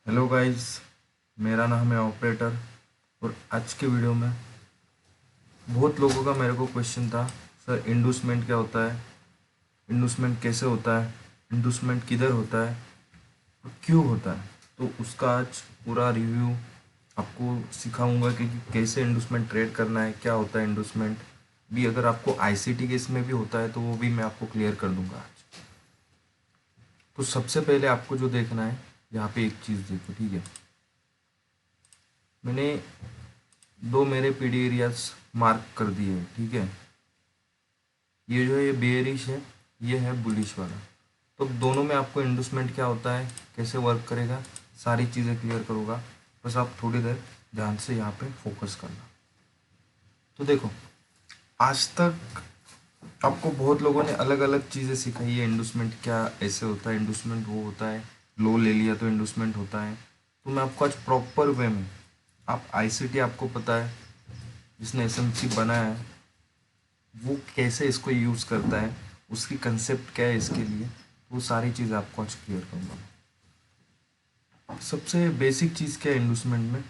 Hello guys, मेरा नाम है ऑपरेटर। और आज के वीडियो में बहुत लोगों का मेरे को क्वेश्चन था, सर इंडूसमेंट क्या होता है, इंडूसमेंट कैसे होता है, इंडूसमेंट किधर होता है और क्यों होता है। तो उसका आज पूरा रिव्यू आपको सिखाऊंगा कि कैसे इंडूसमेंट ट्रेड करना है, क्या होता है इंडूसमेंट भी। अगर आपको आईसीटी के इसमें भी होता है तो वो भी मैं आपको क्लियर कर दूंगा आज। तो सबसे पहले आपको जो देखना है, यहाँ पे एक चीज़ देखो, ठीक है। मैंने दो मेरे पीडी एरियाज मार्क कर दिए हैं, ठीक है। ये जो है ये बेयरिश है, ये है बुलिश वाला। तो दोनों में आपको इंडूसमेंट क्या होता है, कैसे वर्क करेगा, सारी चीज़ें क्लियर करूँगा। बस आप थोड़ी देर ध्यान से यहाँ पे फोकस करना। तो देखो, आज तक आपको बहुत लोगों ने अलग अलग चीज़ें सिखाई है। इंडूसमेंट क्या ऐसे होता है, इंडूसमेंट वो होता है, लो ले लिया तो इंडूसमेंट होता है। तो मैं आपको आज प्रॉपर वे में, आप आईसीटी आपको पता है, जिसने एसएमसी बनाया है वो कैसे इसको यूज़ करता है, उसकी कंसेप्ट क्या है इसके लिए, वो सारी चीज़ आपको आज क्लियर करूँगा। सबसे बेसिक चीज़ क्या है इंडूसमेंट में।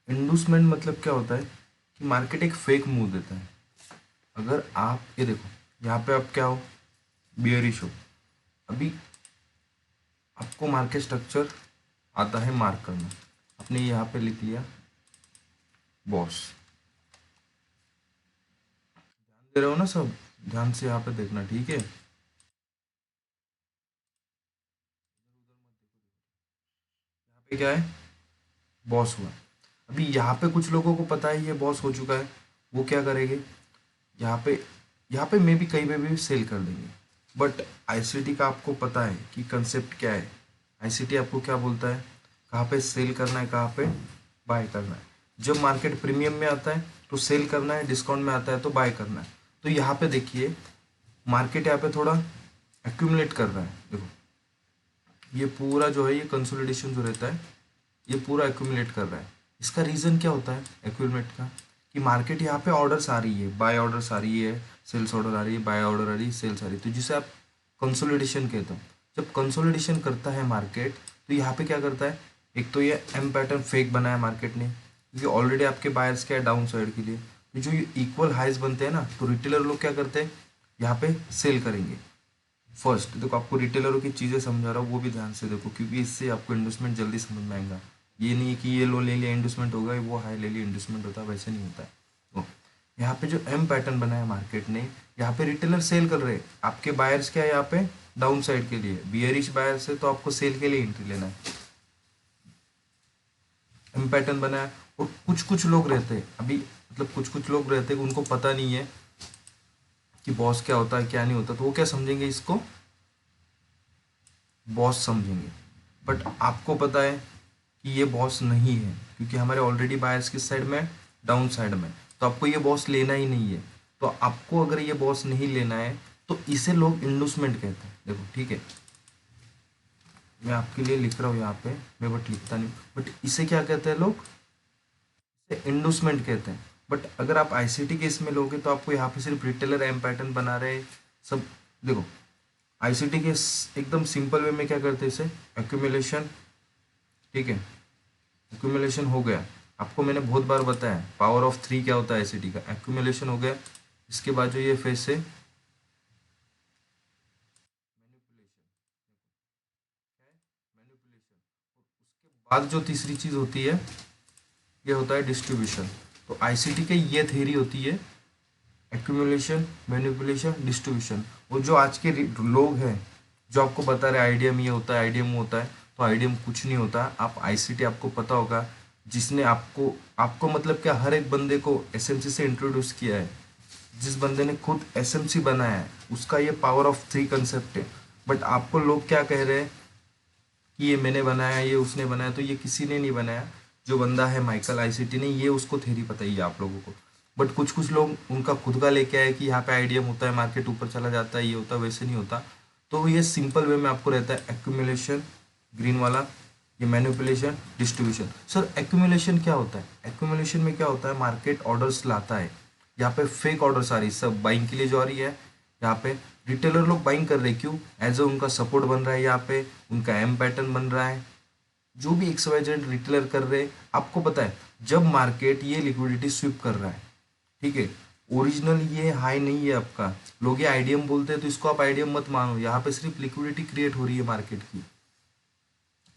इंडूसमेंट मतलब क्या होता है कि मार्केट एक फेक मूव देता है। अगर आप ये देखो, यहाँ पे आप क्या हो, बियरिश हो। अभी आपको मार्केट स्ट्रक्चर आता है मार्क करना, आपने यहाँ पे लिख लिया बॉस। ध्यान दे रहे हो ना सब, ध्यान से यहाँ पे देखना, ठीक है। यहाँ पे क्या है, बॉस हुआ। अभी यहाँ पे कुछ लोगों को पता है ये बॉस हो चुका है, वो क्या करेंगे, यहाँ पे मे भी कहीं पे भी सेल कर देंगे। बट आईसीटी का आपको पता है कि कंसेप्ट क्या है। आईसीटी आपको क्या बोलता है, कहाँ पे सेल करना है, कहाँ पे बाय करना है। जब मार्केट प्रीमियम में आता है तो सेल करना है, डिस्काउंट में आता है तो बाय करना है। तो यहाँ पे देखिए, मार्केट यहाँ पे थोड़ा एक्यूमुलेट कर रहा है। देखो, ये पूरा जो है ये कंसोलिडेशन जो रहता है, ये पूरा एक्यूमुलेट कर रहा है। इसका रीज़न क्या होता है एक्यूमुलेट का, कि मार्केट यहाँ पे ऑर्डर्स आ रही है, बाय ऑर्डर्स आ रही है, सेल्स ऑर्डर आ रही है, बाय ऑर्डर आ रही है, सेल्स आ रही है, तो जिसे आप कंसोलिडेशन कहते हो। जब कंसोलिडेशन करता है मार्केट, तो यहाँ पे क्या करता है, एक तो ये एम पैटर्न फेक बनाया मार्केट ने, क्योंकि ऑलरेडी आपके बायर्स क्या है डाउन साइड के लिए। तो जो ये इक्वल हाइज बनते हैं ना, तो रिटेलर लोग क्या करते हैं, यहाँ पे सेल करेंगे। फर्स्ट देखो, आपको रिटेलरों की चीज़ें समझा रहा हूँ, वो भी ध्यान से देखो, क्योंकि इससे आपको इन्वेस्टमेंट जल्दी समझ में आएगा। ये नहीं है कि ये लो ले लिया इन्वेस्टमेंट होगा, वो हाई ले लिया इन्वेस्टमेंट होता है, वैसे नहीं होता है। तो यहाँ पे जो एम पैटर्न बनाया मार्केट ने, यहाँ पे रिटेलर सेल कर रहे हैं, आपके बायर्स क्या है यहाँ पे डाउन साइड के लिए, बियरिश बायर्स है, तो आपको सेल के लिए एंट्री लेना है। एम पैटर्न बनाया, और कुछ कुछ लोग रहते हैं, अभी मतलब कुछ कुछ लोग रहते हैं उनको पता नहीं है कि बॉस क्या होता है क्या नहीं होता, तो वो क्या समझेंगे, इसको बॉस समझेंगे। बट आपको पता है कि ये बॉस नहीं है, क्योंकि हमारे ऑलरेडी बायर्स किस साइड में, डाउन साइड में। तो आपको ये बॉस लेना ही नहीं है। तो आपको अगर ये बॉस नहीं लेना है तो इसे लोग इंडूसमेंट कहते हैं। देखो ठीक है, मैं आपके लिए लिख रहा हूँ यहाँ पे, मैं बट लिखता नहीं, बट इसे क्या कहते हैं लोग, इसे इंडूसमेंट कहते हैं। बट अगर आप आईसीटी के इसमें लोगे तो आपको यहाँ पे सिर्फ रिटेलर एम पैटर्न बना रहे सब। देखो, आईसीटी के एकदम सिंपल वे में क्या करते हैं, इसे एक्यूमुलेशन, ठीक है, एक्यूमुलेशन हो गया। आपको मैंने बहुत बार बताया पावर ऑफ थ्री क्या होता है आईसीटी का, एक्यूमुलेशन हो गया। इसके बाद जो ये फेस है मैनिपुलेशन, मैनिपुलेशन, और उसके बाद जो तीसरी चीज होती है ये होता है डिस्ट्रीब्यूशन। तो आईसीटी के ये थ्योरी होती है, एक्यूमुलेशन, मैनिपुलेशन, डिस्ट्रीब्यूशन। और जो आज के लोग हैं जो आपको बता रहे आईडीएम ये होता है, आईडीएम होता है, तो आईडीएम कुछ नहीं होता। आप आईसीटी आपको पता होगा, जिसने आपको आपको मतलब क्या, हर एक बंदे को एसएमसी से इंट्रोड्यूस किया है, जिस बंदे ने खुद एसएमसी बनाया है, उसका ये पावर ऑफ थ्री कंसेप्ट है। बट आपको लोग क्या कह रहे हैं कि ये मैंने बनाया, ये उसने बनाया, तो ये किसी ने नहीं बनाया। जो बंदा है माइकल आईसीटी ने, ये उसको थ्योरी पता ही है आप लोगों को। बट कुछ कुछ लोग उनका खुद का लेके आए कि यहाँ पे आईडीएम होता है, मार्केट ऊपर चला जाता है, ये होता है, वैसे नहीं होता। तो ये सिंपल वे में आपको रहता है एक्यूमुलेशन, ग्रीन वाला, ये मैनिपुलेशन, डिस्ट्रीब्यूशन। सर एक्यूमुलेशन क्या होता है, एक्यूमुलेशन में क्या होता है, मार्केट ऑर्डर्स लाता है, यहाँ पे फेक ऑर्डर्स आ रही है, सब बाइंग के लिए जो आ रही है, यहाँ पे रिटेलर लोग बाइंग कर रहे हैं, क्यों, एज ए उनका सपोर्ट बन रहा है, यहाँ पे उनका एम पैटर्न बन रहा है, जो भी XYZ रिटेलर कर रहे हैं, आपको पता है जब मार्केट ये लिक्विडिटी स्वीप कर रहा है, ठीक है, ओरिजिनल ये हाई नहीं है आपका, लोग ये आईडीएम बोलते हैं तो इसको आप आईडीएम मत मानो, यहाँ पे सिर्फ लिक्विडिटी क्रिएट हो रही है मार्केट की।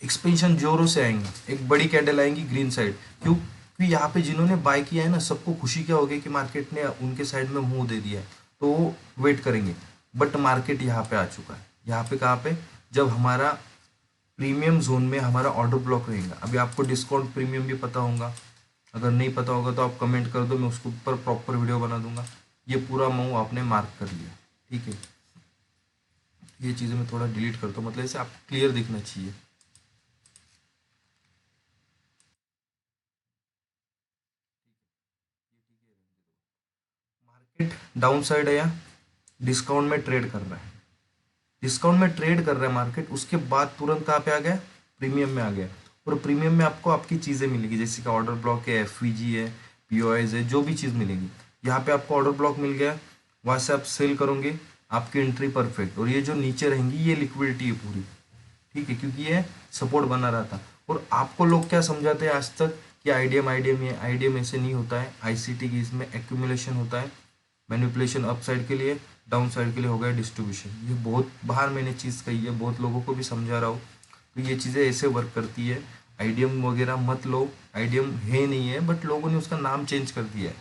एक्सपेंशन जोरों से आएंगे, एक बड़ी कैंडल आएंगी ग्रीन साइड, क्यों? क्योंकि यहाँ पे जिन्होंने बाय किया है ना, सबको खुशी क्या होगी कि मार्केट ने उनके साइड में मुंह दे दिया है, तो वो वेट करेंगे। बट मार्केट यहाँ पे आ चुका है, यहाँ पे कहाँ पे, जब हमारा प्रीमियम जोन में हमारा ऑर्डर ब्लॉक रहेगा। अभी आपको डिस्काउंट प्रीमियम भी पता होगा, अगर नहीं पता होगा तो आप कमेंट कर दो, मैं उसके ऊपर प्रॉपर वीडियो बना दूंगा। ये पूरा मूव आपने मार्क कर लिया, ठीक है। ये चीज़ें मैं थोड़ा डिलीट करता हूँ, मतलब इसे आपको क्लियर दिखना चाहिए। मार्केट डाउन साइड है या डिस्काउंट में ट्रेड कर रहा है, डिस्काउंट में ट्रेड कर रहा है मार्केट, उसके बाद तुरंत कहाँ पे आ गया, प्रीमियम में आ गया। और प्रीमियम में आपको आपकी चीज़ें मिलेगी, जैसे कि ऑर्डर ब्लॉक है, एफवीजी है, पीओआईज है, जो भी चीज़ मिलेगी। यहाँ पे आपको ऑर्डर ब्लॉक मिल गया, वहाँ से आप सेल करोगे, आपकी एंट्री परफेक्ट। और ये जो नीचे रहेंगी ये लिक्विडिटी है पूरी, ठीक है, क्योंकि ये सपोर्ट बना रहा था। और आपको लोग क्या समझाते हैं आज तक कि आईडीएम आईडीएम, ये आईडीएम ऐसे नहीं होता है, आईसीटी की इसमें एक्यूमुलेशन होता है, मैनिपुलेशन अप साइड के लिए, डाउन साइड के लिए हो गया डिस्ट्रीब्यूशन। ये बहुत बाहर मैंने चीज़ कही है, बहुत लोगों को भी समझा रहा हूँ, तो ये चीज़ें ऐसे वर्क करती है। आईडीएम वगैरह मत लो, आईडीएम है नहीं है, बट लोगों ने उसका नाम चेंज कर दिया है,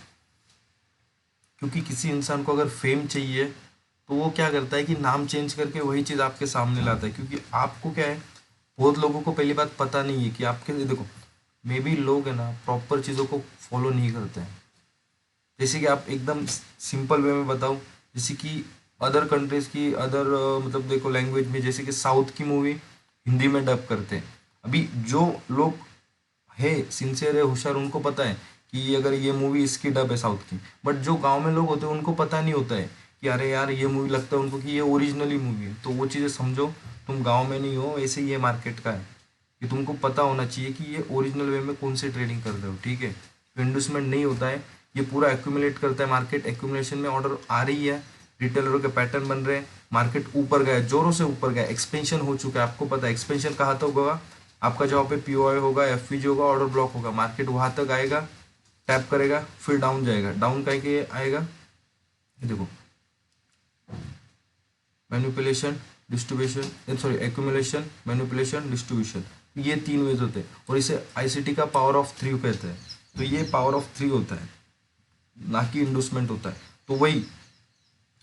क्योंकि किसी इंसान को अगर फेम चाहिए तो वो क्या करता है कि नाम चेंज करके वही चीज़ आपके सामने लाता है। क्योंकि आपको क्या है, बहुत लोगों को पहली बात पता नहीं है कि आपके, देखो मे बी लोग है ना प्रॉपर चीज़ों को फॉलो नहीं करते हैं। जैसे कि आप एकदम सिंपल वे में बताऊं, जैसे कि अदर कंट्रीज की अदर मतलब देखो लैंग्वेज में, जैसे कि साउथ की मूवी हिंदी में डब करते हैं। अभी जो लोग है सिंसियर है, होशियार, उनको पता है कि अगर ये मूवी इसकी डब है साउथ की, बट जो गांव में लोग होते हैं उनको पता नहीं होता है कि अरे यार ये मूवी, लगता है उनको कि ये ओरिजिनली मूवी है। तो वो चीज़ें समझो, तुम गाँव में नहीं हो, ऐसे ही ये मार्केट का है कि तुमको पता होना चाहिए कि ये ओरिजिनल वे में कौन सी ट्रेडिंग कर रहे हो, ठीक है। तो इन्वेस्टमेंट नहीं होता है, ये पूरा एक्यूमुलेट करता है मार्केट। एक्यूमुलेशन में ऑर्डर आ रही है, रिटेलरों के पैटर्न बन रहे हैं, मार्केट ऊपर गया, जोरों से ऊपर गया, एक्सपेंशन हो चुका है। आपको पता है एक्सपेंशन कहाँ तक होगा, आपका जहाँ पे पीओआई होगा, एफवीजी होगा, ऑर्डर ब्लॉक होगा, मार्केट वहाँ तक आएगा, टैप करेगा, फिर डाउन जाएगा। डाउन कहीं के आएगा, ये देखो, manipulation, distribution, sorry accumulation, manipulation, distribution, ये तीन वेज होते हैं। और इसे आईसीटी का पावर ऑफ थ्री कहते हैं। तो ये पावर ऑफ थ्री होता है, ना कि इंडोसमेंट होता है। तो वही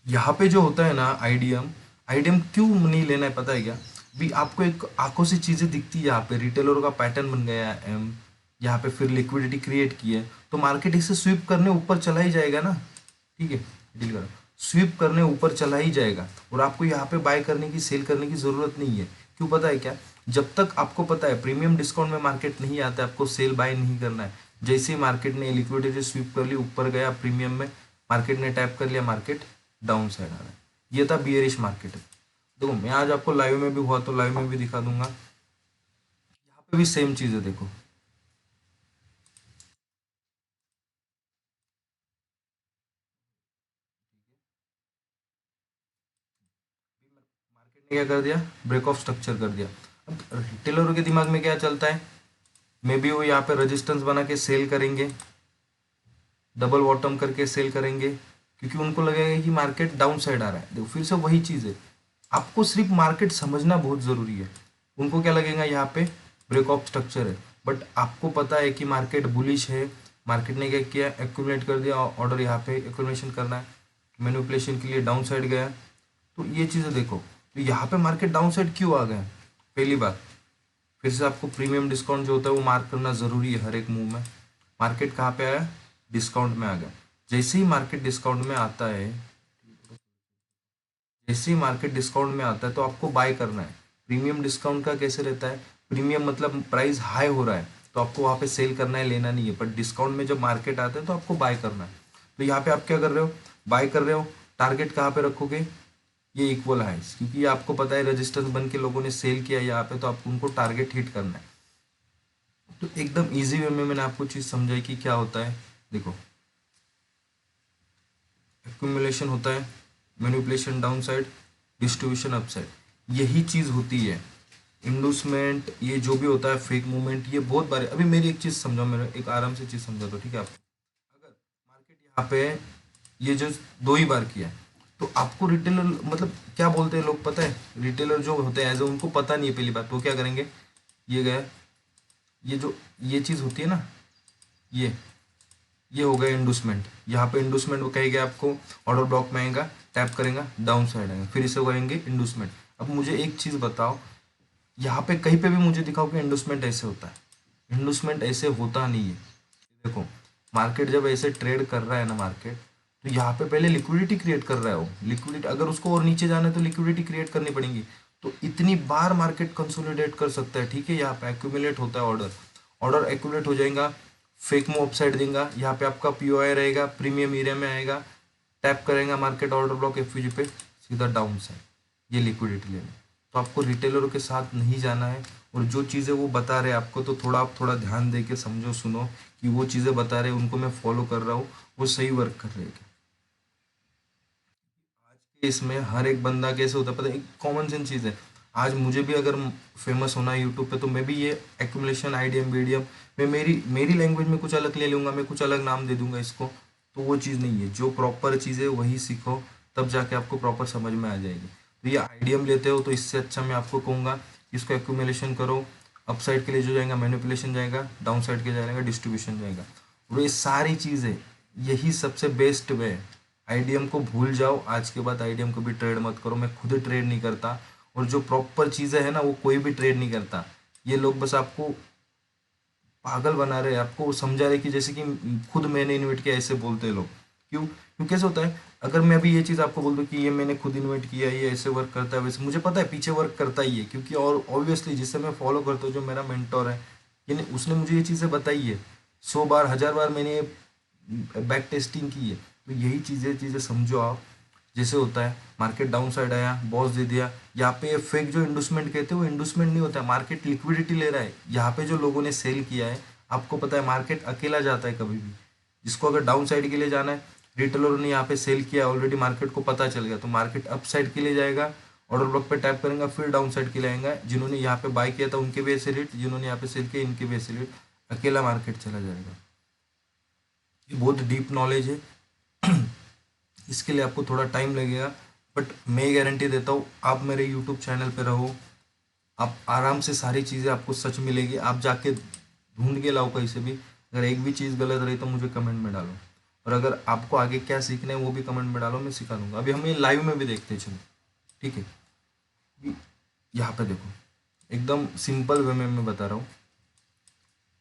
यहाँ पे जो होता है ना, आईडीएम, आईडीएम क्यों नहीं लेना है पता है क्या? भी आपको एक आंखों से चीज़ें दिखती है, यहाँ पे रिटेलर का पैटर्न बन गया है एम, यहाँ पे फिर लिक्विडिटी क्रिएट की है, तो मार्केट इसे स्वीप करने ऊपर चला ही जाएगा ना, ठीक है, डील करो, स्वीप करने ऊपर चला ही जाएगा। और आपको यहाँ पे बाय करने की, सेल करने की ज़रूरत नहीं है। क्यों पता है क्या? जब तक आपको पता है प्रीमियम डिस्काउंट में मार्केट नहीं आता है, आपको सेल बाय नहीं करना है। जैसे ही मार्केट ने लिक्विडिटी स्वीप कर ली, ऊपर गया प्रीमियम में, मार्केट ने टैप कर लिया, मार्केट डाउन साइड आ रहा है। ये था बियरिश मार्केट। देखो मैं आज आपको लाइव में भी हुआ तो लाइव में भी दिखा दूंगा, यहाँ पे भी सेम चीज़ है, देखो मार्केट ने क्या कर दिया, ब्रेक ऑफ स्ट्रक्चर कर दिया। अब रिटेलरों के दिमाग में क्या चलता है, मे बी वो यहाँ पे रेजिस्टेंस बना के सेल करेंगे, डबल बॉटम करके सेल करेंगे, क्योंकि उनको लगेगा कि मार्केट डाउन साइड आ रहा है। देखो फिर से वही चीज़ है, आपको सिर्फ मार्केट समझना बहुत ज़रूरी है। उनको क्या लगेगा, यहाँ पे ब्रेक ऑफ स्ट्रक्चर है, बट आपको पता है कि मार्केट बुलिश है। मार्केट ने क्या किया, एक्यूमुलेट कर दिया ऑर्डर, यहाँ पे एक्यूमुलेशन करना है, मैनिपुलेशन के लिए डाउन साइड गया। तो ये चीज़ें देखो, तो यहाँ पे मार्केट डाउन साइड क्यों आ गया? पहली बात, फिर से आपको प्रीमियम डिस्काउंट जो होता है वो मार्क करना ज़रूरी है हर एक मूव में। मार्केट कहाँ पे आया, डिस्काउंट में आ गया। जैसे ही मार्केट डिस्काउंट में आता है, जैसे ही मार्केट डिस्काउंट में आता है तो आपको बाय करना है। प्रीमियम डिस्काउंट का कैसे रहता है, प्रीमियम मतलब प्राइस हाई हो रहा है तो आपको वहाँ पे सेल करना है, लेना नहीं है। बट डिस्काउंट में जब मार्केट आता है तो आपको बाय करना है। तो यहाँ पे आप क्या कर रहे हो, बाय कर रहे हो। टारगेट कहाँ पे रखोगे, ये इक्वल हाइस, क्योंकि ये आपको पता है रेजिस्टेंस बन के लोगों ने सेल किया यहाँ पे, तो आपको उनको टारगेट हिट करना है। तो एकदम इजी वे में मैंने आपको चीज़ समझाई कि क्या होता है। देखो एक्यूमुलेशन होता है, manipulation down side, distribution up side, यही चीज़ होती है। इंडूसमेंट, ये जो भी होता है फेक मूवमेंट, ये बहुत बार। अभी मेरी एक चीज़ समझो, मेरा एक आराम से चीज़ समझा दो, ठीक है आप। अगर मार्केट यहाँ पे ये जो 2 ही बार किया है, तो आपको रिटेलर मतलब क्या बोलते हैं लोग पता है? रिटेलर जो होते हैं एज उनको पता नहीं है पहली बात, तो क्या करेंगे, ये गया, ये जो ये चीज़ होती है ना, ये ये हो गया इंडूसमेंट। यहाँ पे इंडूसमेंट वो कहेगा आपको, ऑर्डर ब्लॉक में आएगा, टैप करेगा, डाउन साइड आएगा, फिर इसे कहेंगे इंडूसमेंट। अब मुझे एक चीज़ बताओ, यहाँ पे कहीं पे भी मुझे दिखाओ कि इंडूसमेंट ऐसे होता है। इंडूसमेंट ऐसे होता नहीं है। देखो, मार्केट जब ऐसे ट्रेड कर रहा है ना मार्केट, तो यहाँ पे पहले लिक्विडिटी क्रिएट कर रहा है वो। लिक्विडिटी अगर उसको और नीचे जाना है तो लिक्विडिटी क्रिएट करनी पड़ेगी। तो इतनी बार मार्केट कंसोलिडेट कर सकता है, ठीक है। यहाँ पे एक्यूमुलेट होता है ऑर्डर, ऑर्डर एक्यूमुलेट हो जाएगा, फेक मूव अपसाइड देगा, यहाँ पे आपका पीओआई रहेगा, प्रीमियम एरिया में आएगा, टैप करेगा मार्केट ऑर्डर ब्लॉक एफयूजी पे, सीधा डाउन साइड ये लिक्विडिटी लेने। तो आपको रिटेलरों के साथ नहीं जाना है, और जो चीज़ें वो बता रहे हैं आपको, तो थोड़ा आप थोड़ा ध्यान दे के समझो सुनो कि वो चीज़ें बता रहे हैं उनको मैं फॉलो कर रहा हूँ, वो सही वर्क कर रहे हैं क्या। आज के इसमें हर एक बंदा कैसे होता है पता है, एक कॉमन सेंस चीज़ है। आज मुझे भी अगर फेमस होना है यूट्यूब पे, तो मैं भी ये एक्यूमुलेशन आईडीएम बीडीएम, मैं मेरी लैंग्वेज में कुछ अलग ले लूँगा, मैं कुछ अलग नाम दे दूंगा इसको। तो वो चीज़ नहीं है, जो प्रॉपर चीज़ है वही सीखो, तब जाके आपको प्रॉपर समझ में आ जाएगी। तो ये आईडीएम लेते हो तो इससे अच्छा मैं आपको कहूँगा कि इसको एक्यूमुलेशन करो। अप साइड के लिए जो जाएगा मैनिपुलेशन जाएगा, डाउन साइड के जाएगा डिस्ट्रीब्यूशन जाएगा। और ये सारी चीज़ें, यही सबसे बेस्ट वे है। आईडीएम को भूल जाओ, आज के बाद आईडीएम को भी ट्रेड मत करो, मैं खुद ट्रेड नहीं करता। और जो प्रॉपर चीज़ें है ना, वो कोई भी ट्रेड नहीं करता। ये लोग बस आपको पागल बना रहे हैं, आपको समझा रहे कि जैसे कि खुद मैंने इन्वेट किया, ऐसे बोलते हैं लोग। क्यों? क्यों कैसे होता है, अगर मैं अभी ये चीज़ आपको बोल दूँ कि ये मैंने खुद इन्वेट किया, ये ऐसे वर्क करता है, वैसे मुझे पता है पीछे वर्क करता ही है, क्योंकि और ऑब्वियसली जिससे मैं फॉलो करता हूँ, जो मेरा मेंटोर है, यानी उसने मुझे ये चीज़ें बताई है। 100 बार 1000 बार मैंने बैक टेस्टिंग की है। तो यही चीज़ें समझो आप। जैसे होता है, मार्केट डाउन साइड आया, बॉस दे दिया, यहाँ पे फेक जो इंडूसमेंट कहते हैं वो इंडूसमेंट नहीं होता है, मार्केट लिक्विडिटी ले रहा है। यहाँ पे जो लोगों ने सेल किया है, आपको पता है मार्केट अकेला जाता है कभी भी। जिसको अगर डाउन साइड के लिए जाना है, रिटेलर ने यहाँ पे सेल किया ऑलरेडी, मार्केट को पता चल गया, तो मार्केट अप साइड के लिए जाएगा, ऑर्डर ब्लॉक पे टैप करेंगे, फिर डाउन साइड के लिए आएगा। जिन्होंने यहाँ पे बाय किया था उनके भी ऐसे रेट, जिन्होंने यहाँ पे सेल किया इनके भी ऐसे रेट, अकेला मार्केट चला जाएगा। ये बहुत डीप नॉलेज है। इसके लिए आपको थोड़ा टाइम लगेगा, बट मैं गारंटी देता हूँ, आप मेरे यूट्यूब चैनल पे रहो, आप आराम से सारी चीज़ें आपको सच मिलेगी। आप जाके ढूंढ के लाओ कहीं से भी। अगर एक भी चीज़ गलत रही तो मुझे कमेंट में डालो, और अगर आपको आगे क्या सीखना है वो भी कमेंट में डालो, मैं सिखा दूंगा। अभी हम ये लाइव में भी देखते हैं, चलो ठीक है। अभी यहाँ पे देखो, एकदम सिंपल वे में मैं बता रहा हूँ।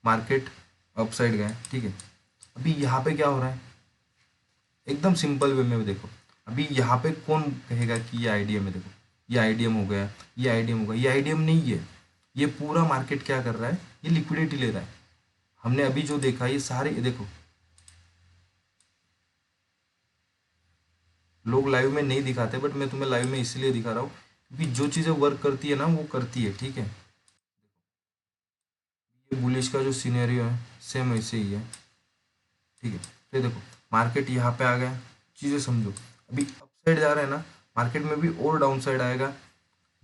मार्केट अपसाइड गया है, ठीक है। अभी यहाँ पे क्या हो रहा है, एकदम सिंपल वे में देखो। अभी यहाँ पे कौन कहेगा कि ये आईडीएम है? देखो, ये आईडीएम हो गया, ये आईडीएम होगा, ये आईडीएम नहीं है। ये पूरा मार्केट क्या कर रहा है, ये लिक्विडिटी ले रहा है। हमने अभी जो देखा, ये सारे ये देखो, लोग लाइव में नहीं दिखाते, बट मैं तुम्हें लाइव में इसलिए दिखा रहा हूँ क्योंकि जो चीज़ें वर्क करती है ना वो करती है, ठीक है। ये बुलिश का जो सिनेरियो है सेम ऐसे ही है, ठीक है। तो ये देखो, मार्केट यहाँ पे आ गया, चीज़ें समझो। अभी अप साइड जा रहा है ना, मार्केट में भी और डाउन साइड आएगा।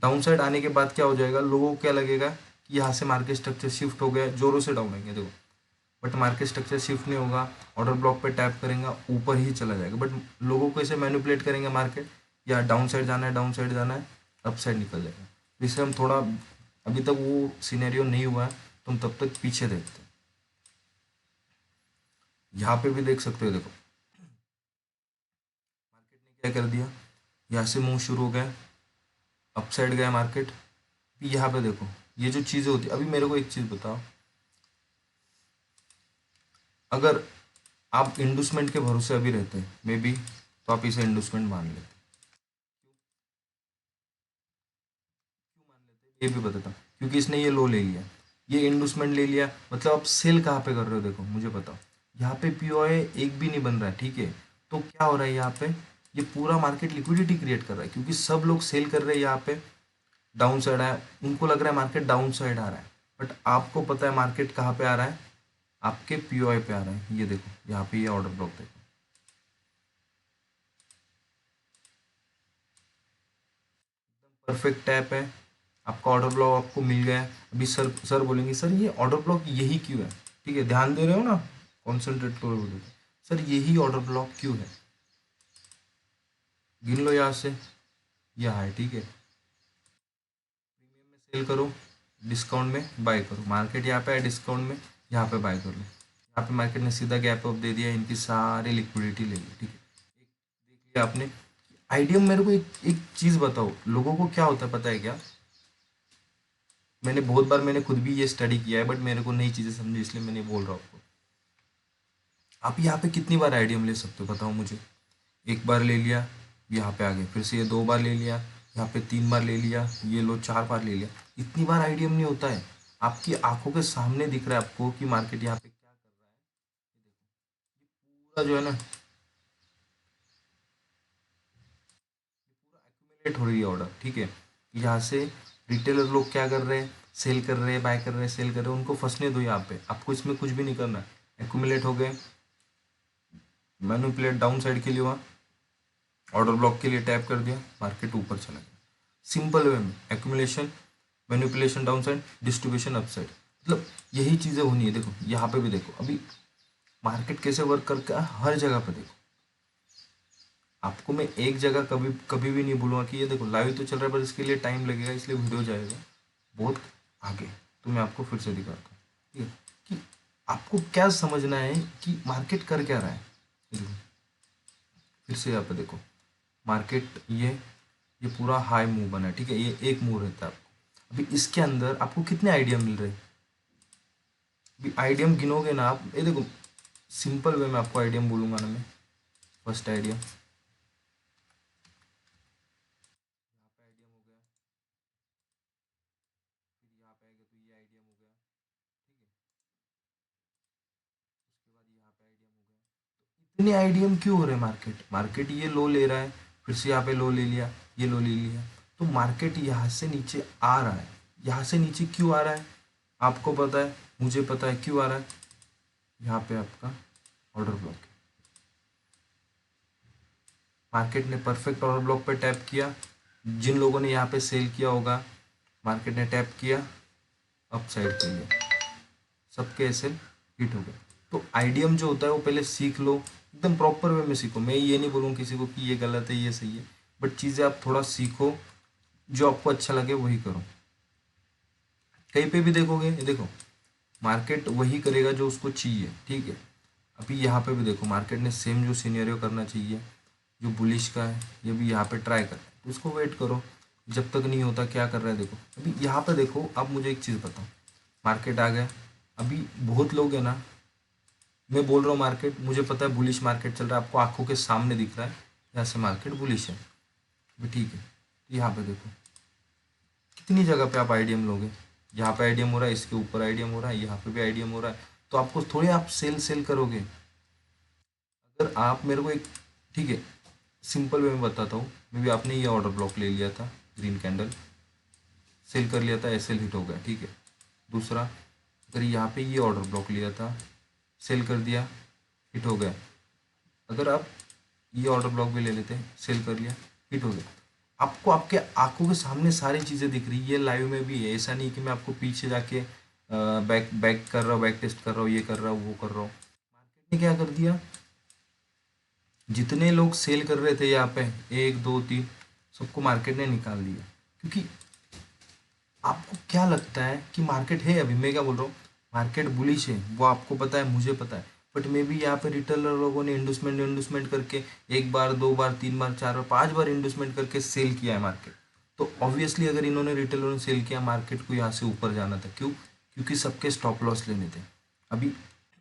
डाउन साइड आने के बाद क्या हो जाएगा, लोगों को क्या लगेगा कि यहाँ से मार्केट स्ट्रक्चर शिफ्ट हो गया, जोरों से डाउन आएंगे देखो। बट मार्केट स्ट्रक्चर शिफ्ट नहीं होगा, ऑर्डर ब्लॉक पे टैप करेंगे, ऊपर ही चला जाएगा। बट लोगों को ऐसे मैनिपुलेट करेंगे मार्केट, या डाउन साइड जाना है, डाउन साइड जाना है, अप साइड निकल जाएगा। तो इससे हम थोड़ा, अभी तक वो सिनेरियो नहीं हुआ है, तो हम तब तक पीछे देखते हैं। यहाँ पे भी देख सकते हो, देखो मार्केट ने क्या कर दिया, यहाँ से मूव शुरू हो गया, अप साइड गया मार्केट। यहाँ पे देखो, ये जो चीज़ें होती है, अभी मेरे को एक चीज़ बताओ, अगर आप इंडूसमेंट के भरोसे अभी रहते हैं मे बी, तो आप इसे इंडूसमेंट मान लेते। क्यों मान लेते ये भी बताता हूँ। क्योंकि इसने ये लो ले लिया, ये इंडूसमेंट ले लिया, मतलब आप सेल कहाँ पे कर रहे हो, देखो मुझे बताओ। यहाँ पे पीओए एक भी नहीं बन रहा है, ठीक है। तो क्या हो रहा है यहाँ पे, ये पूरा मार्केट लिक्विडिटी क्रिएट कर रहा है, क्योंकि सब लोग सेल कर रहे हैं यहाँ पे। डाउन साइड आया, उनको लग रहा है मार्केट डाउन साइड आ रहा है, बट आपको पता है मार्केट कहाँ पे आ रहा है, आपके पीओआई पे आ रहा है। ये देखो यहाँ पे ये ऑर्डर ब्लॉक देखो, परफेक्ट टैप है, आपका ऑर्डर ब्लॉक आपको मिल गया है। अभी सर सर बोलेंगे सर ये ऑर्डर ब्लॉक यही क्यों है, ठीक है, ध्यान दे रहे हो ना, कॉन्सेंट्रेट करो बोलो सर यही ऑर्डर ब्लॉक क्यों है, गिन लो यहाँ से, यह है, ठीक है। प्रीमियम में सेल करो, डिस्काउंट में बाय करो, मार्केट यहाँ पे है डिस्काउंट में, यहाँ पे बाय कर लो। यहाँ पे मार्केट ने सीधा गैप अप दे दिया, इनकी सारी लिक्विडिटी ले ली, ठीक है। एक देख लिया आपने। आइडियम मेरे को एक चीज़ बताओ, लोगों को क्या होता है पता है क्या, मैंने बहुत बार मैंने खुद भी ये स्टडी किया है बट मेरे को नई चीज़ें समझी इसलिए मैंने बोल रहा हूँ आपको। आप यहाँ पे कितनी बार आइडियम ले सकते हो बताओ मुझे। एक बार ले लिया, यहाँ पे आ गए, फिर से ये 2 बार ले लिया, यहाँ पे 3 बार ले लिया, ये लो 4 बार ले लिया। इतनी बार आइडियम नहीं होता है। आपकी आंखों के सामने दिख रहा है आपको कि मार्केट यहाँ पे क्या कर रहा है। पूरा जो है ना, पूरा एक्यूमुलेट हो रही है ऑर्डर, ठीक है। यहाँ से रिटेलर लोग क्या कर रहे हैं, सेल कर रहे हैं, बाय कर रहे हैं, सेल कर रहे हैं, उनको फंसने दो यहाँ पे, आपको इसमें कुछ भी नहीं करना है। एक्यूमुलेट हो गए, मैनिपुलेट डाउन साइड के लिए हुआ, ऑर्डर ब्लॉक के लिए टैप कर दिया, मार्केट ऊपर चला गया। सिंपल वे में accumulation, manipulation down side, distribution up side, मतलब यही चीज़ें होनी है। देखो यहाँ पे भी देखो अभी मार्केट कैसे वर्क करता है, हर जगह पे देखो। आपको मैं एक जगह कभी कभी भी नहीं बोलूँगा कि ये देखो लाइव तो चल रहा है पर इसके लिए टाइम लगेगा, इसलिए वीडियो जाएगा बहुत आगे, तो मैं आपको फिर से दिखाता हूँ, ठीक है, कि आपको क्या समझना है कि मार्केट कर क्या रहा है। ये देखो, फिर से यहाँ पे देखो मार्केट ये पूरा हाई मूव बना है, ठीक है, ये एक मूव रहता है आपको। अभी इसके अंदर आपको कितने आइडिया मिल रहे हैं, अभी आइडियम गिनोगे ना आप, ये देखो सिंपल वे में आपको आइडियम बोलूंगा ना मैं। फर्स्ट आइडियम, यहाँ पे आइडियम हो गया, फिर यहाँ पे आएगा तो ये आइडियम हो गया, ठीक है, उसके बाद यहाँ पे आइडियम हो गया। तो इतने आइडियम क्यों हो रहे हैं, मार्केट मार्केट ये लो ले रहा है, फिर से यहाँ पे लो ले लिया, ये लो ले लिया, तो मार्केट यहाँ से नीचे आ रहा है। यहाँ से नीचे क्यों आ रहा है आपको पता है, मुझे पता है क्यों आ रहा है। यहाँ पे आपका ऑर्डर ब्लॉक है, मार्केट ने परफेक्ट ऑर्डर ब्लॉक पे टैप किया। जिन लोगों ने यहाँ पे सेल किया होगा, मार्केट ने टैप किया अप साइड के लिए, सबके ऐसे हिट हो गए। तो आइडियम जो होता है वो पहले सीख लो, एकदम प्रॉपर वे में सीखो। मैं ये नहीं बोलूँ किसी को कि ये गलत है ये सही है, बट चीज़ें आप थोड़ा सीखो, जो आपको अच्छा लगे वही करो। कहीं पे भी देखोगे, ये देखो मार्केट वही करेगा जो उसको चाहिए, ठीक है। अभी यहाँ पे भी देखो मार्केट ने सेम जो सिनेरियो करना चाहिए, जो बुलिश का है, ये भी यहाँ पे ट्राई कर, तो इसको वेट करो जब तक नहीं होता क्या कर रहा है। देखो अभी यहाँ पे देखो, अब मुझे एक चीज़ बताओ, मार्केट आ गया, अभी बहुत लोग है ना, मैं बोल रहा हूँ मार्केट, मुझे पता है बुलिश मार्केट चल रहा है, आपको आंखों के सामने दिख रहा है यहाँ से मार्केट बुलिश है, अभी ठीक है। तो यहाँ पे देखो कितनी जगह पे आप आईडीएम लोगे, यहाँ पे आईडीएम हो रहा है, इसके ऊपर आईडीएम हो रहा है, यहाँ पे भी आईडीएम हो रहा है, तो आपको थोड़े आप सेल सेल करोगे। अगर आप मेरे को एक, ठीक है, सिंपल वे में बताता हूँ, मे बी आपने ये ऑर्डर ब्लॉक ले लिया था, ग्रीन कैंडल सेल कर लिया था, एसएल हिट हो गया, ठीक है। दूसरा, अगर यहाँ पे ये ऑर्डर ब्लॉक लिया था, सेल कर दिया, हिट हो गया। अगर आप ये ऑर्डर ब्लॉक भी ले लेते हैं, सेल कर लिया, हिट हो गया। आपको आपके आंखों के सामने सारी चीज़ें दिख रही है, ये लाइव में भी है, ऐसा नहीं कि मैं आपको पीछे जाके बैक बैक कर रहा हूँ, बैक टेस्ट कर रहा हूँ, ये कर रहा हूँ, वो कर रहा हूँ। मार्केट ने क्या कर दिया, जितने लोग सेल कर रहे थे यहाँ पे 1 2 3, सबको मार्केट ने निकाल दिया। क्योंकि आपको क्या लगता है कि मार्केट है, अभी मैं क्या बोल रहा हूँ, मार्केट बुलिश है, वो आपको पता है, मुझे पता है, बट मे बी यहाँ पे रिटेलर लोगों ने इंडस्टमेंट करके 1 बार 2 बार 3 बार 4 बार 5 बार इंडस्टमेंट करके सेल किया है मार्केट। तो ऑब्वियसली अगर इन्होंने रिटेलर ने सेल किया, मार्केट को यहाँ से ऊपर जाना था, क्यों, क्योंकि सबके स्टॉप लॉस लेने थे। अभी सबके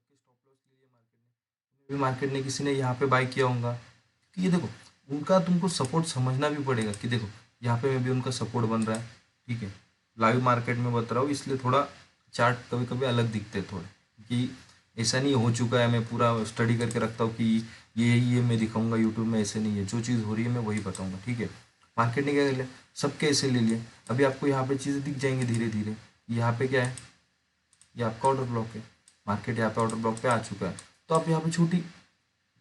स्टॉप लॉस ले लिया मार्केट ने, मार्केट ने किसी ने यहाँ पे बाय किया होगा, क्योंकि ये देखो उनका तुमको सपोर्ट समझना भी पड़ेगा कि देखो यहाँ पे में भी उनका सपोर्ट बन रहा है, ठीक है। लाइव मार्केट में बता रहा हूँ, इसलिए थोड़ा चार्ट कभी कभी अलग दिखते हैं थोड़े, कि ऐसा नहीं हो चुका है, मैं पूरा स्टडी करके रखता हूँ कि ये मैं दिखाऊंगा यूट्यूब में, ऐसे नहीं है, जो चीज़ हो रही है मैं वही बताऊंगा, ठीक है। मार्केट ने क्या कर लिया, सबके ऐसे ले लिए। अभी आपको यहाँ पे चीज़ें दिख जाएंगी धीरे धीरे, यहाँ पे क्या है, ये आपका ऑर्डर ब्लॉक है, मार्केट यहाँ पे ऑर्डर ब्लॉक पे आ चुका है, तो आप यहाँ पे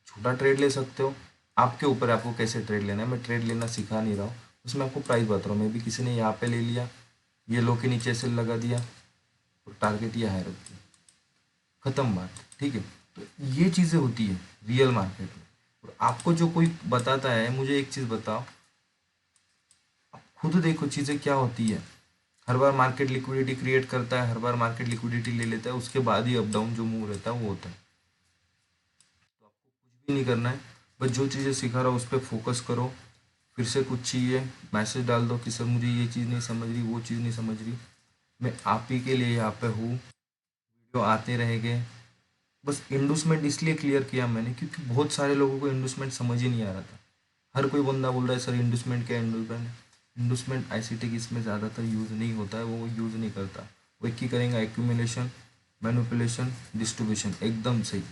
छोटा ट्रेड ले सकते हो। आपके ऊपर है आपको कैसे ट्रेड लेना है, मैं ट्रेड लेना सिखा नहीं रहा हूँ, उसमें आपको प्राइस बता रहा हूँ। मे भी किसी ने यहाँ पे ले लिया, ये लो के नीचे सेल लगा दिया, तो टारगेट ये हाई रख दिया, खत्म बात। ठीक है, तो ये चीज़ें होती है रियल मार्केट में। और आपको जो कोई बताता है, मुझे एक चीज़ बताओ, आप खुद देखो चीज़ें क्या होती है। हर बार मार्केट लिक्विडिटी क्रिएट करता है, हर बार मार्केट लिक्विडिटी ले लेता है, उसके बाद ही अप डाउन जो मूव रहता है वो होता है। तो आपको कुछ भी नहीं करना है, बस जो चीज़ें सिखा रहा हूँ उस पर फोकस करो। फिर से कुछ चाहिए मैसेज डाल दो कि सर मुझे ये चीज़ नहीं समझ रही, वो चीज़ नहीं समझ रही, मैं आप ही के लिए यहाँ पे हूँ, वीडियो आते रहेंगे। बस इंडोसमेंट इसलिए क्लियर किया मैंने क्योंकि बहुत सारे लोगों को इंडोसमेंट समझ ही नहीं आ रहा था। हर कोई बंदा बोल रहा है सर इंडोसमेंट क्या है, इंडोसमेंट। इंडोसमेंट आईसीटी इसमें ज़्यादातर यूज़ नहीं होता है, वो यूज़ नहीं करता। वो एक ही करेंगे, एक्यूमुलेशन, मैनिपुलेशन, डिस्ट्रीब्यूशन, एकदम सही।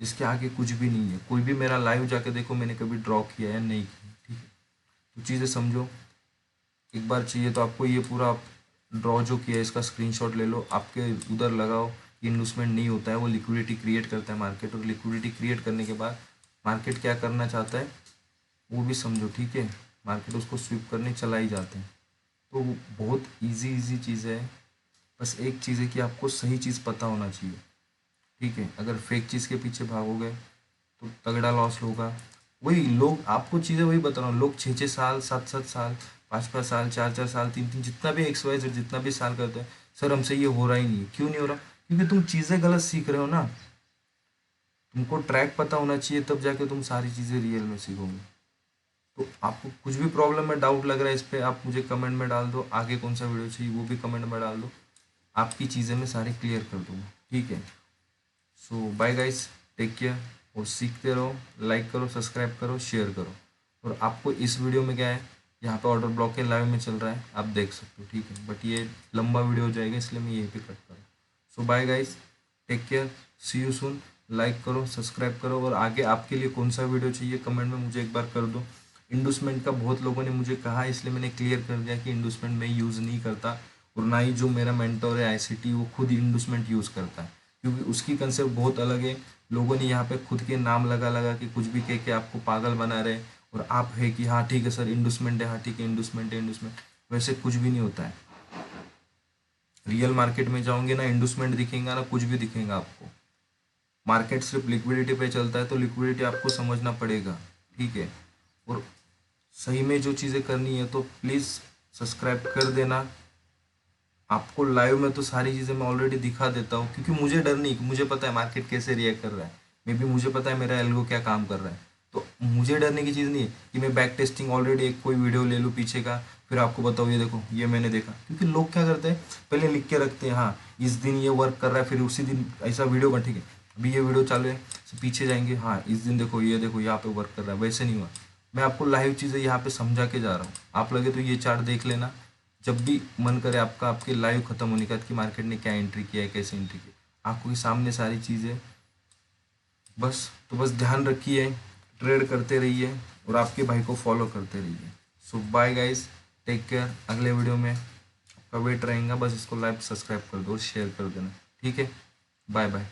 इसके आगे कुछ भी नहीं है। कोई भी मेरा लाइव जाके देखो, मैंने कभी ड्रॉ किया या नहीं किया। ठीक है, तो चीज़ें समझो। एक बार चाहिए तो आपको ये पूरा ड्रॉ जो किया है इसका स्क्रीनशॉट ले लो, आपके उधर लगाओ। इन्वेस्टमेंट नहीं होता है, वो लिक्विडिटी क्रिएट करता है मार्केट, और लिक्विडिटी क्रिएट करने के बाद मार्केट क्या करना चाहता है वो भी समझो। ठीक है, मार्केट उसको स्विप करने चला ही जाते हैं। तो बहुत इजी इजी चीज़ है। बस एक चीज़ है कि आपको सही चीज़ पता होना चाहिए। ठीक है, अगर फेक चीज़ के पीछे भागोगे तो तगड़ा लॉस होगा। वही लोग, आपको चीज़ें वही बता रहा हूँ, लोग 6-6 साल, 7-7 साल, 5-5 साल, 4-4 साल, 3-3, जितना भी XYZ जितना भी साल करते हैं, सर हमसे ये हो रहा ही नहीं है। क्यों नहीं हो रहा? क्योंकि तुम चीज़ें गलत सीख रहे हो ना। तुमको ट्रैक पता होना चाहिए, तब जाके तुम सारी चीज़ें रियल में सीखोगे। तो आपको कुछ भी प्रॉब्लम है, डाउट लग रहा है इस पर, आप मुझे कमेंट में डाल दो। आगे कौन सा वीडियो चाहिए वो भी कमेंट में डाल दो, आपकी चीज़ें मैं सारी क्लियर कर दूँगा। ठीक है, सो बाय गाइस, टेक केयर, और सीखते रहो, लाइक करो, सब्सक्राइब करो, शेयर करो। और आपको इस वीडियो में क्या है, यहाँ पे ऑर्डर ब्लॉक के लाइव में चल रहा है, आप देख सकते हो। ठीक है, बट ये लंबा वीडियो हो जाएगा इसलिए मैं यहीं पे कट करूँ। So bye guys, take care, see you soon. Like करो, सब्सक्राइब करो, और आगे आपके लिए कौन सा वीडियो चाहिए कमेंट में मुझे एक बार कर दो। इंडोसमेंट का बहुत लोगों ने मुझे कहा, इसलिए मैंने क्लियर कर दिया कि इंडोसमेंट मैं यूज़ नहीं करता, और ना ही जो मेरा मेंटोर है आईसीटी वो खुद इंडोसमेंट यूज़ करता है, क्योंकि उसकी कंसेप्ट बहुत अलग है। लोगों ने यहाँ पे खुद के नाम लगा लगा के कुछ भी कह के आपको पागल बना रहे, और आप है कि हाँ ठीक है सर इंडोसमेंट है, हाँ ठीक है इंडोसमेंट है, इंडोसमेंट। वैसे कुछ भी नहीं होता है। रियल मार्केट में जाओगे ना, इंडोसमेंट दिखेगा ना कुछ भी दिखेगा आपको। मार्केट सिर्फ लिक्विडिटी पे चलता है, तो लिक्विडिटी आपको समझना पड़ेगा। ठीक है, और सही में जो चीज़ें करनी है तो प्लीज़ सब्सक्राइब कर देना। आपको लाइव में तो सारी चीज़ें मैं ऑलरेडी दिखा देता हूँ, क्योंकि मुझे डर नहीं, मुझे पता है मार्केट कैसे रिएक्ट कर रहा है। मे भी मुझे पता है मेरा एल्गो क्या काम कर रहा है। तो मुझे डरने की चीज़ नहीं है कि मैं बैक टेस्टिंग ऑलरेडी एक कोई वीडियो ले लूँ पीछे का, फिर आपको बताओ ये देखो ये मैंने देखा। क्योंकि लोग क्या करते हैं, पहले लिख के रखते हैं हाँ इस दिन ये वर्क कर रहा है, फिर उसी दिन ऐसा वीडियो बन, ठीक है अभी ये वीडियो चालू है, पीछे जाएंगे हाँ इस दिन देखो यहाँ पे वर्क कर रहा है। वैसे नहीं हुआ, मैं आपको लाइव चीज़ें यहाँ पे समझा के जा रहा हूँ। आप लगे तो ये चार्ट देख लेना, जब भी मन करे आपका, आपके लाइव खत्म होने के बाद कि मार्केट ने क्या एंट्री किया है, कैसे एंट्री किया, आपको के सामने सारी चीज़ें। बस तो बस ध्यान रखिए, ट्रेड करते रहिए, और आपके भाई को फॉलो करते रहिए। सो बाय गाइस, टेक केयर। अगले वीडियो में आपका वेट रहेगा, बस इसको लाइक सब्सक्राइब कर दो और शेयर कर देना। ठीक है, बाय बाय।